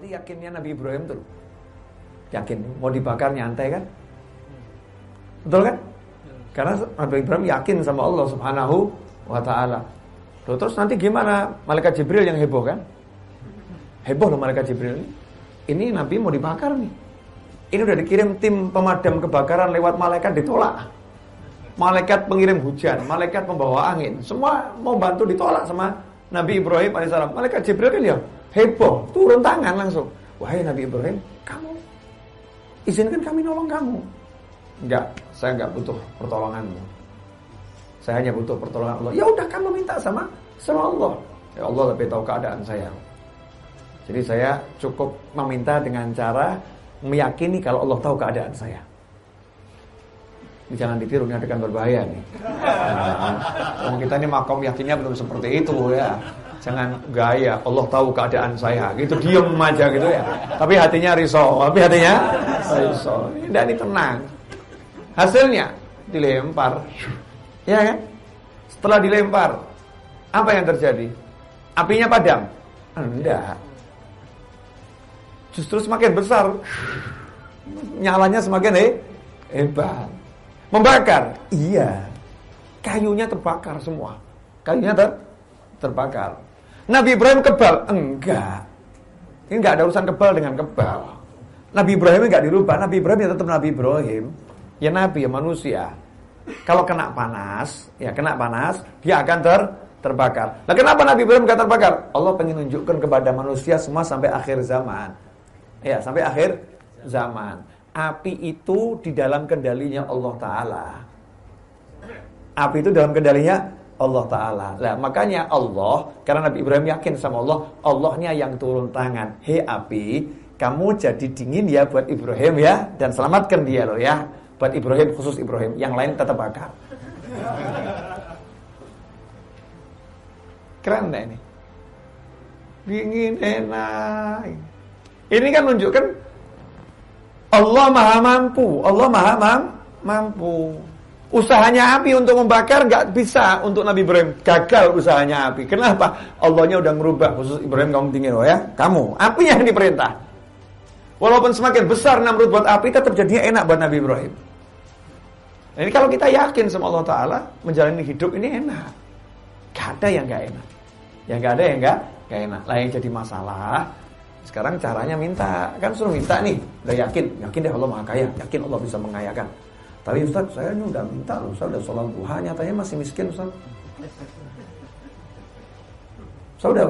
seperti yakinnya Nabi Ibrahim tuh. Yakin mau dibakar nyantai kan? Betul kan? Karena Nabi Ibrahim yakin sama Allah Subhanahu wa ta'ala. Terus nanti gimana? Malaikat Jibril yang heboh kan? Heboh loh malaikat Jibril ini. Ini Nabi mau dibakar nih. Ini udah dikirim tim pemadam kebakaran lewat malaikat, ditolak. Malaikat pengirim hujan, malaikat pembawa angin, semua mau bantu, ditolak sama Nabi Ibrahim alaihissalam. Malaikat Jibril kan ya heboh, turun tangan langsung. Wahai Nabi Ibrahim, kamu izinkan kami nolong kamu. Enggak, saya enggak butuh pertolonganmu. Saya hanya butuh pertolongan Allah. Ya udah, kamu minta sama Allah. Ya Allah lebih tahu keadaan saya. Jadi saya cukup meminta dengan cara meyakini kalau Allah tahu keadaan saya. Ini jangan ditiru, ini akan berbahaya nih. Nah, kita ini makom yakinnya belum seperti itu ya. Jangan gaya Allah tahu keadaan saya gitu, diem aja gitu ya. Tapi hatinya risau, risau. Ini tenang. Hasilnya dilempar. Ya kan? Setelah dilempar, apa yang terjadi? Apinya padam? Enggak. Justru semakin besar. Nyalanya semakin hebat. Membakar? Iya. Kayunya terbakar semua. Kayunya terbakar. Nabi Ibrahim kebal? Enggak. Ini enggak ada urusan kebal dengan kebal. Nabi Ibrahim enggak dirubah. Nabi Ibrahim ya tetap Nabi Ibrahim. Ya Nabi, ya manusia. Kalau kena panas, dia akan terbakar. Nah, kenapa Nabi Ibrahim enggak terbakar? Allah pengen nunjukkan kepada manusia semua sampai akhir zaman. Ya, sampai akhir zaman. Api itu di dalam kendalinya Allah Ta'ala. Api itu dalam kendalinya Allah Ta'ala. Nah, makanya Allah, karena Nabi Ibrahim yakin sama Allah, Allahnya yang turun tangan. Hei api, kamu jadi dingin ya buat Ibrahim ya, dan selamatkan dia loh ya. Buat Ibrahim, khusus Ibrahim, yang lain tetap bakar. Keren gak ini? Dingin, enak. Ini kan menunjukkan Allah maha mampu. Allah maha mampu. Usahanya api untuk membakar gak bisa untuk Nabi Ibrahim. Gagal usahanya api. Kenapa? Allahnya udah merubah. Khusus Ibrahim, kamu dingin loh ya. Kamu, apinya yang diperintah. Walaupun semakin besar Namrud buat api, tetap jadinya enak buat Nabi Ibrahim. Ini kalau kita yakin sama Allah Ta'ala, menjalani hidup ini enak. Gak ada yang gak enak. Yang gak ada yang gak enak. Lah yang jadi masalah, sekarang caranya minta. Kan suruh minta nih. Udah yakin deh Allah maha kaya. Yakin Allah bisa mengayakan. Tapi Ustaz, saya ini udah minta loh. Saya udah sholat duha, nyatanya masih miskin Ustaz. Saya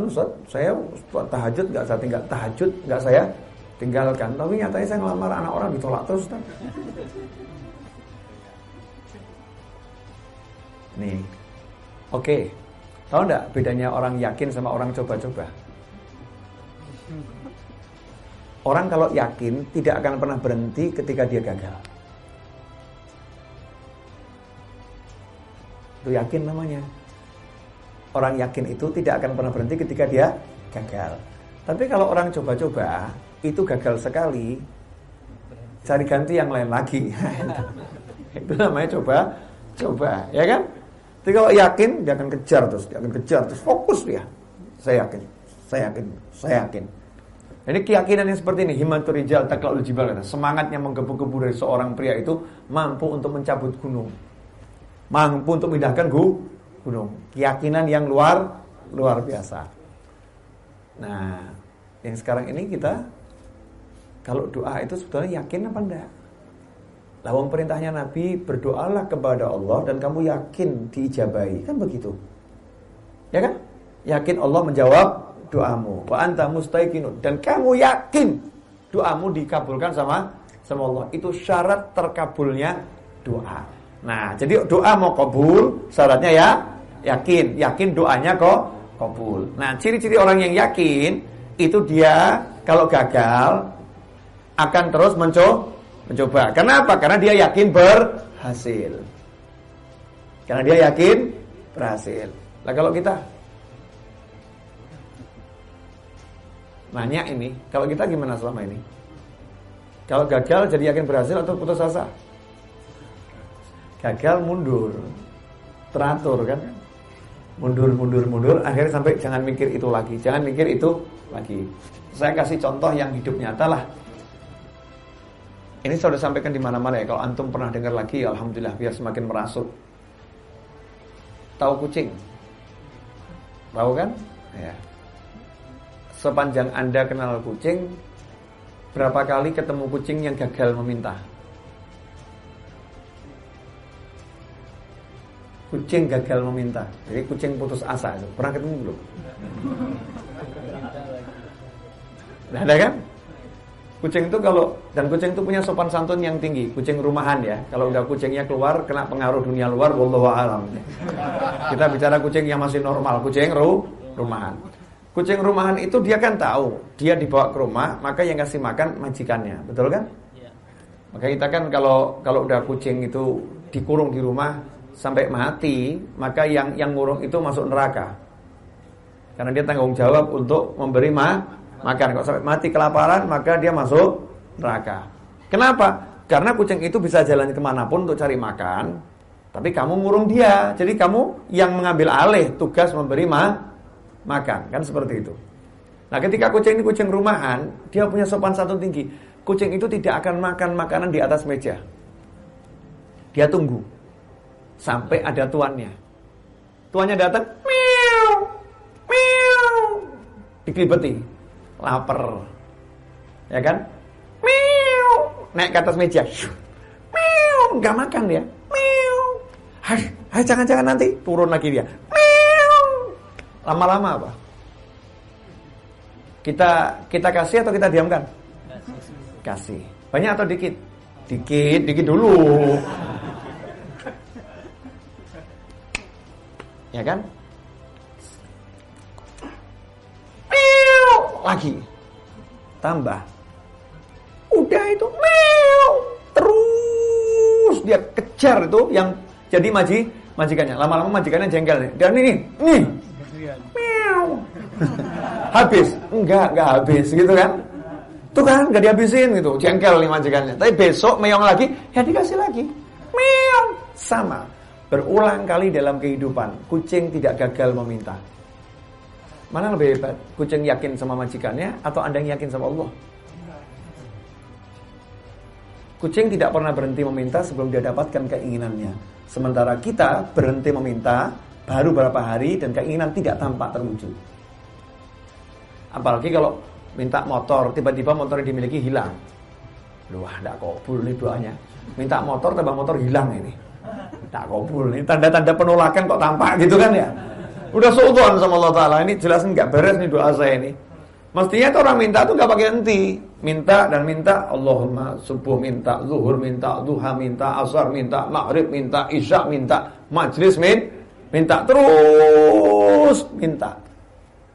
Ustaz, saya tahajud gak saya tinggal. Tahajud gak saya tinggalkan. Tapi nyatanya saya ngelamar anak orang ditolak terus Ustaz. Nih. Oke. Tahu enggak bedanya orang yakin sama orang coba-coba? Orang kalau yakin tidak akan pernah berhenti ketika dia gagal. Itu yakin namanya. Orang yakin itu tidak akan pernah berhenti ketika dia gagal. Tapi kalau orang coba-coba, itu gagal sekali, cari ganti yang lain lagi. Itu namanya coba, ya kan? Tapi kalau yakin, dia akan kejar terus, fokus dia. Saya yakin. Ini keyakinan yang seperti ini, himmatur rijal taqla'ul jibal, semangatnya menggebu-gebu dari seorang pria itu mampu untuk mencabut gunung. Mampu untuk memindahkan gunung. Keyakinan yang luar biasa. Nah, yang sekarang ini kita kalau doa itu sebetulnya yakin apa enggak? Lawang perintahnya Nabi, berdoalah kepada Allah dan kamu yakin diijabahi. Kan begitu. Ya kan? Yakin Allah menjawab doamu. Wa anta mustaiqinun. Dan kamu yakin doamu dikabulkan sama Allah. Itu syarat terkabulnya doa. Nah, jadi doa mau kabul, syaratnya ya yakin. Yakin doanya kok kabul. Nah, ciri-ciri orang yang yakin itu dia kalau gagal akan terus mencoba. Kenapa? Karena dia yakin berhasil. Lah kalau kita nanya ini, kalau kita gimana selama ini? Kalau gagal jadi yakin berhasil atau putus asa? Gagal mundur. Teratur kan? Mundur. Akhirnya sampai jangan mikir itu lagi. saya kasih contoh yang hidup nyata lah. Ini sudah sampaikan di mana-mana ya. Kalau antum pernah dengar lagi, alhamdulillah, biar semakin merasuk. Tahu kucing? Tahu kan? Ya. Sepanjang Anda kenal kucing, berapa kali ketemu kucing yang gagal meminta? Kucing gagal meminta. Jadi kucing putus asa. Pernah ketemu belum? Nah, ada kan? Kucing itu kucing itu punya sopan santun yang tinggi. Kucing rumahan ya. Kalau udah kucingnya keluar kena pengaruh dunia luar, wallahu a'lam. Kita bicara kucing yang masih normal, kucing rumahan. Kucing rumahan itu dia kan tahu, dia dibawa ke rumah, maka yang kasih makan majikannya, betul kan? Maka kita kan kalau udah kucing itu dikurung di rumah sampai mati, maka yang ngurung itu masuk neraka. Karena dia tanggung jawab untuk memberi makan. Kalau sampai mati kelaparan, maka dia masuk neraka. Kenapa? Karena kucing itu bisa jalan kemanapun untuk cari makan, tapi kamu ngurung dia. Jadi kamu yang mengambil alih tugas memberi makan. Kan seperti itu. Nah, ketika kucing ini kucing rumahan, dia punya sopan santun tinggi. Kucing itu tidak akan makan makanan di atas meja. Dia tunggu sampai ada tuannya. Tuannya datang, miau, miau, dikelibeti, lapar, ya kan? Miau, naik ke atas meja, miau, nggak makan dia, miau, hai jangan nanti turun lagi dia, miau. Lama-lama apa? Kita kasih atau kita diamkan? Kasih. Banyak atau dikit? Dikit dulu. Ya kan? Lagi. Tambah. Udah itu. Terus dia kejar itu yang jadi majikannya. Lama-lama majikannya jengkel nih. Dan nih. Habis. Enggak habis gitu kan? Tuh kan enggak dihabisin gitu. Jengkel nih majikannya. Tapi besok meong lagi, ya dikasih lagi. Meong. Sama. Berulang kali dalam kehidupan, kucing tidak gagal meminta. Mana lebih hebat? Kucing yakin sama majikannya atau Anda yang yakin sama Allah? Kucing tidak pernah berhenti meminta sebelum dia dapatkan keinginannya. Sementara kita berhenti meminta baru beberapa hari dan keinginan tidak tampak terwujud. Apalagi kalau minta motor, tiba-tiba motor yang dimiliki hilang. Wah, tidak kabul nih doanya. Minta motor, tiba motor hilang ini. Tak kabul. Ini tanda-tanda penolakan kok tampak gitu kan ya. Udah suudzon sama Allah Ta'ala. Ini jelas enggak beres nih doa saya ini. Mestinya itu orang minta tuh enggak pakai henti. Minta dan minta. Allahumma subuh minta, zuhur minta, duha minta, asar minta, maghrib minta, isya minta, majlis minta. Terus minta.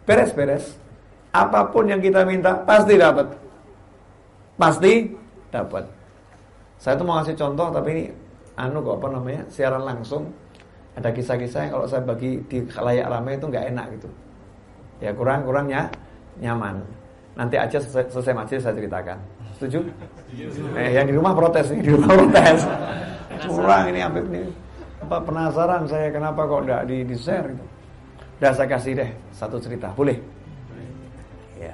Beres-beres. Apapun yang kita minta pasti dapat. Pasti dapat. Saya tuh mau ngasih contoh tapi ini siaran langsung. Ada kisah-kisah yang kalau saya bagi di khalayak ramai itu nggak enak gitu. Ya kurangnya nyaman. Nanti aja selesai majlis saya ceritakan. Setuju? Yang di rumah protes nih, Curang ini Habib nih. Penasaran saya kenapa kok nggak di share gitu. Udah saya kasih deh satu cerita, boleh? Ya.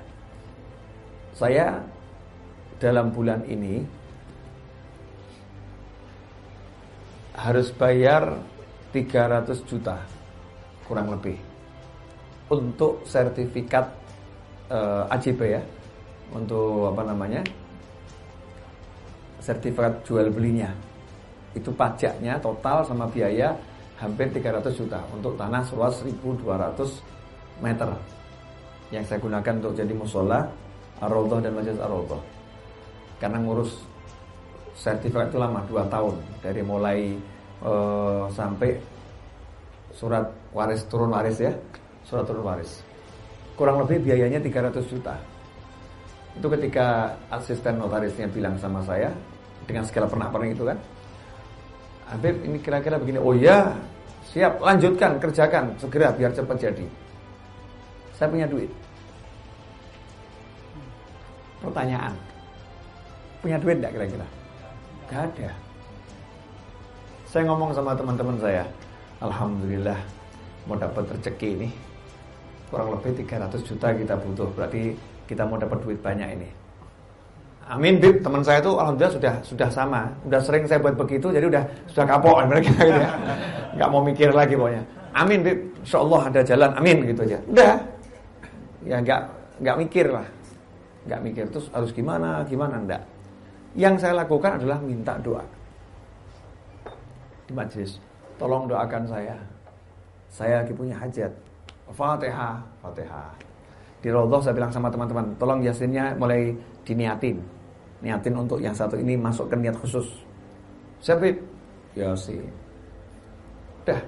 Saya dalam bulan ini harus bayar 300 juta kurang lebih untuk sertifikat AJB ya, untuk sertifikat jual belinya. Itu pajaknya total sama biaya hampir 300 juta untuk tanah seluas 1.200 meter yang saya gunakan untuk jadi musola Ar-Raudhah dan Masjid Ar-Raudhah. Karena ngurus sertifikat itu lama, 2 tahun dari mulai sampai surat waris turun waris ya, surat turun waris. Kurang lebih biayanya 300 juta. Itu ketika asisten notarisnya bilang sama saya dengan segala pernak-pernik itu kan, Habib ini kira-kira begini. Oh ya, siap, lanjutkan, kerjakan segera biar cepat jadi. Saya punya duit. Pertanyaan, punya duit enggak kira-kira? Gak ada. Saya ngomong sama teman-teman saya, alhamdulillah mau dapat rezeki ini kurang lebih 300 juta kita butuh. Berarti kita mau dapat duit banyak ini. Amin, Bib. Teman saya itu alhamdulillah sudah sama. Udah sering saya buat begitu, jadi sudah kapok mereka gitu ya. Enggak mau mikir lagi pokoknya. Amin, Bib. Insyaallah ada jalan. Amin gitu aja. Udah. Ya enggak mikir lah. Enggak mikir terus harus gimana enggak. Yang saya lakukan adalah minta doa. Di majelis, tolong doakan saya. Saya lagi punya hajat. Fatihah. Di Raudhah saya bilang sama teman-teman, tolong Yasinnya mulai diniatin. Niatin untuk yang satu ini masuk ke niat khusus. Siapa? Yasin. Udah.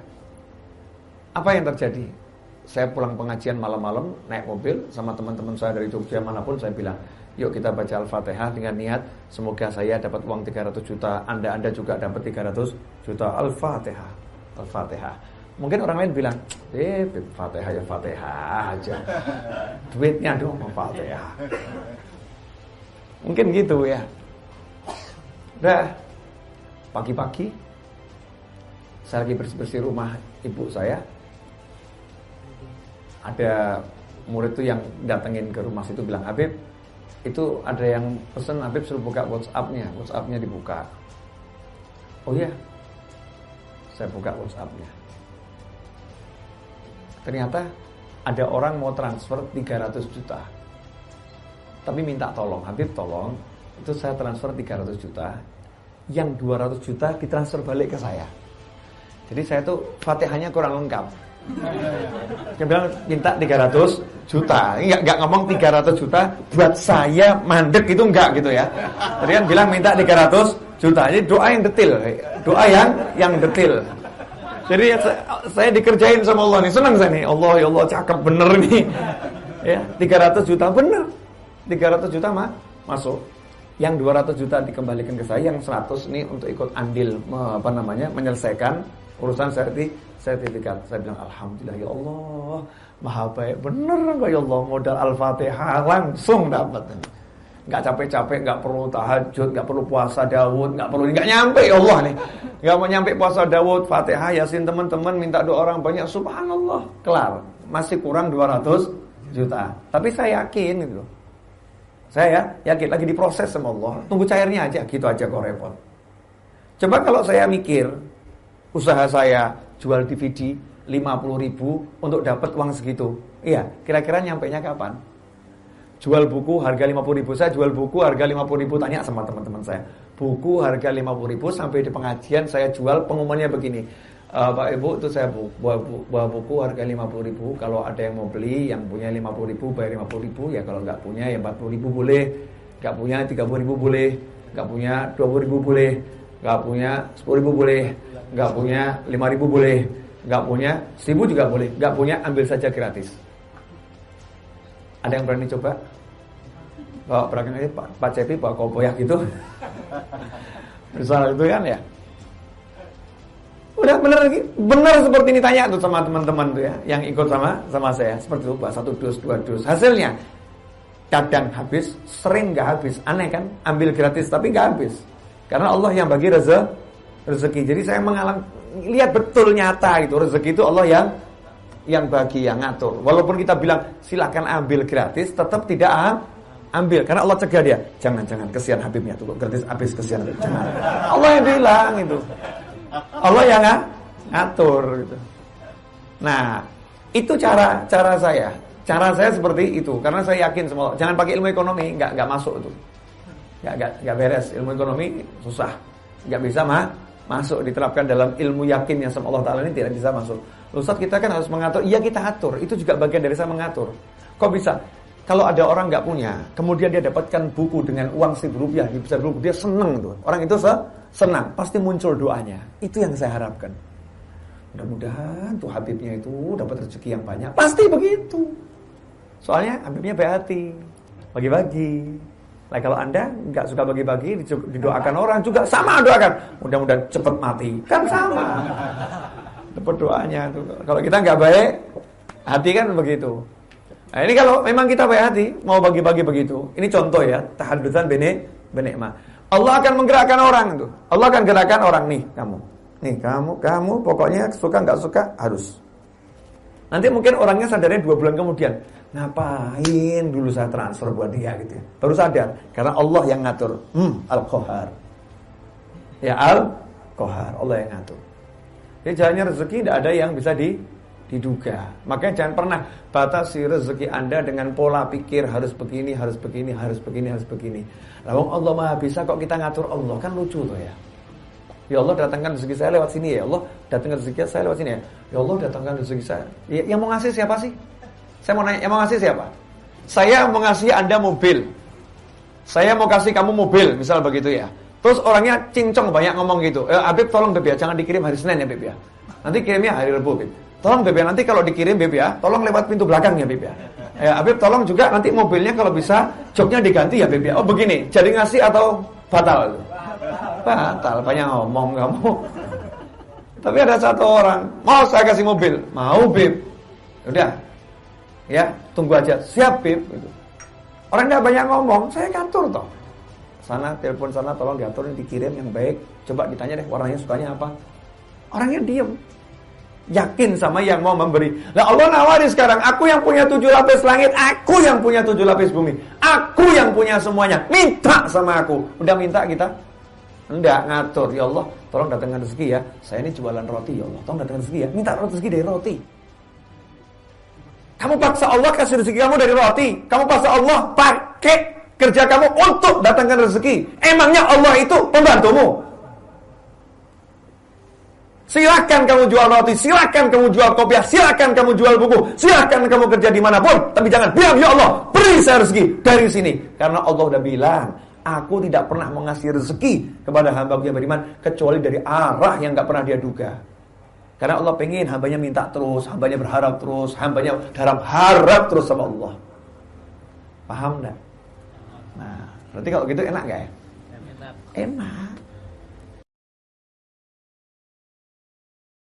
Apa yang terjadi? Saya pulang pengajian malam-malam, naik mobil sama teman-teman saya dari Jogja manapun, saya bilang, yuk kita baca Al-Fatihah dengan niat semoga saya dapat uang 300 juta, Anda juga dapat 300 juta. Al-Fatihah. Mungkin orang lain bilang, Fatihah ya Fatihah aja. Duitnya dong Fatihah. Mungkin gitu ya. Udah. Pagi-pagi saya lagi bersih-bersih rumah ibu saya. Ada murid tuh yang datengin ke rumah situ bilang, Habib, itu ada yang pesen Habib suruh buka WhatsApp-nya dibuka. Oh iya. Saya buka WhatsApp-nya. Ternyata ada orang mau transfer 300 juta. Tapi minta tolong, Habib tolong, itu saya transfer 300 juta. Yang 200 juta ditransfer balik ke saya. Jadi saya tuh Fatihahnya kurang lengkap. Dia bilang minta 300 juta. Enggak ngomong 300 juta buat saya mandek itu enggak gitu ya. Tadi kan bilang minta 300 juta. Jadi doa yang detail. Doa yang detail. Jadi saya dikerjain sama Allah nih, senang saya nih. Allah ya Allah cakep bener nih. Ya, 300 juta bener. 300 juta masuk. Yang 200 juta dikembalikan ke saya, yang 100 nih untuk ikut andil menyelesaikan urusan sertifikat. Saya bilang alhamdulillah ya Allah, maha baik bener enggak ya Allah, modal Al-Fatihah langsung dapat. Enggak capek-capek, enggak perlu tahajud, enggak perlu puasa Daud, enggak nyampe ya Allah nih. Enggak mau nyampe puasa Daud, Fatihah, Yasin teman-teman minta doa orang banyak, subhanallah, kelar. Masih kurang 200 juta. Tapi saya yakin gitu loh. Saya yakin lagi diproses sama Allah. Tunggu cairnya aja, gitu aja kok repot. Coba kalau saya mikir usaha saya jual DVD 50.000 untuk dapat uang segitu. Iya, kira-kira nyampainya kapan? Jual buku harga 50.000, saya jual buku harga 50.000, tanya sama teman-teman saya. Buku harga 50.000 sampai di pengajian saya jual, pengumumannya begini. Pak Ibu, itu saya bawa buku harga 50.000. Kalau ada yang mau beli, yang punya 50.000 bayar 50.000. Ya kalau nggak punya ya 40.000 boleh. Nggak punya 30.000 boleh. Nggak punya 20.000 boleh. Nggak punya 10.000 boleh. Nggak punya 5.000 boleh. Nggak punya 1.000 juga boleh. Nggak punya ambil saja gratis. Ada yang berani coba? Bawa berangkat aja Pak Cepi, Pak Kopoyak gitu. Misal itu kan ya. Udah bener seperti ini, tanya tuh sama teman-teman tuh ya, yang ikut sama saya, seperti itu Pak, 1 dus, 2 dus. Hasilnya kadang habis, sering nggak habis. Aneh kan? Ambil gratis tapi nggak habis. Karena Allah yang bagi rezeki. Jadi saya lihat betul nyata itu rezeki itu Allah yang bagi, yang ngatur. Walaupun kita bilang silakan ambil gratis, tetap tidak ambil karena Allah cegah dia. Jangan kesian Habibnya tuh gratis habis, kesian. Jangan. Allah yang bilang itu. Allah yang ngatur gitu. Nah, itu cara saya. Cara saya seperti itu karena saya yakin semua. Jangan pakai ilmu ekonomi, enggak masuk itu. Enggak beres. Ilmu ekonomi susah. Enggak bisa masuk diterapkan dalam ilmu yakin yang sama Allah Taala ini tidak bisa masuk. Ustaz, kita kan harus mengatur. Iya, kita atur. Itu juga bagian dari saya mengatur. Kok bisa? Kalau ada orang nggak punya, kemudian dia dapatkan buku dengan uang Rp1.000, dia senang tuh. Orang itu senang, pasti muncul doanya. Itu yang saya harapkan. Mudah-mudahan tuh Habibnya itu dapat rezeki yang banyak. Pasti begitu. Soalnya Habibnya baik hati, bagi-bagi. Nah, kalau Anda nggak suka bagi-bagi, didoakan orang juga sama doakan. Mudah-mudahan cepat mati, kan sama. Dapat doanya tuh. Kalau kita nggak baik hati kan begitu. Nah, ini kalau memang kita baik hati, mau bagi-bagi begitu. Ini contoh ya, tahaddusan binikmah. Allah akan menggerakkan orang tuh. Allah akan gerakkan orang nih, kamu. Nih, kamu pokoknya suka nggak suka harus. Nanti mungkin orangnya sadarnya 2 bulan kemudian. Ngapain dulu saya transfer buat dia gitu ya. Baru sadar, karena Allah yang ngatur. Al-Qahar. Ya Al-Qahar, Allah yang ngatur. Jadi jalannya rezeki tidak ada yang bisa diduga. Makanya jangan pernah batasi rezeki Anda dengan pola pikir harus begini, harus begini, harus begini, harus begini. Lalu Allah Maha Bisa kok kita ngatur Allah, kan lucu tuh ya. Ya Allah datangkan rezeki saya lewat sini ya Allah, datangkan rezeki saya lewat sini ya. Ya Allah datangkan rezeki saya. Ya, yang mau ngasih siapa sih? Saya mau nanya, yang mau ngasih siapa? Saya mau ngasih Anda mobil. Saya mau kasih kamu mobil, misal begitu ya. Terus orangnya cincong banyak ngomong gitu. Habib tolong Beb ya, jangan dikirim hari Senin ya Beb ya. Nanti kirimnya hari Rabu Beb. Tolong Beb ya, nanti kalau dikirim Beb ya, tolong lewat pintu belakang ya Beb ya. Habib tolong juga nanti mobilnya kalau bisa joknya diganti ya Beb ya. Oh begini, jadi ngasih atau batal? Batal, banyak ngomong kamu. Tapi ada satu orang, mau saya kasih mobil, mau Beb. Udah, ya tunggu aja, siap Beb. Gitu. Orang nggak banyak ngomong, saya ngatur toh. Sana telepon sana, tolong diatur, dikirim yang baik. Coba ditanya deh warnanya sukanya apa. Orangnya diem, yakin sama yang mau memberi. Lah Allah nawari sekarang, aku yang punya 7 lapis langit, aku yang punya 7 lapis bumi, aku yang punya semuanya. Minta sama aku. Udah minta kita? Enggak, ngatur. Ya Allah, tolong datangkan rezeki ya. Saya ini jualan roti ya Allah, tolong datangkan rezeki ya. Minta rezeki dari roti. Kamu paksa Allah kasih rezeki kamu dari roti. Kamu paksa Allah pakai kerja kamu untuk datangkan rezeki. Emangnya Allah itu pembantumu? Silakan kamu jual roti, silakan kamu jual kopiah, silakan kamu jual buku, silakan kamu kerja dimanapun, tapi jangan bilang ya Allah beri saya rezeki dari sini. Karena Allah udah bilang, aku tidak pernah mengasih rezeki kepada hamba yang beriman kecuali dari arah yang gak pernah dia duga. Karena Allah pengen hambanya minta terus, hambanya berharap terus, hambanya harap terus sama Allah. Paham gak? Nah, berarti kalau gitu enak gak ya? Enak.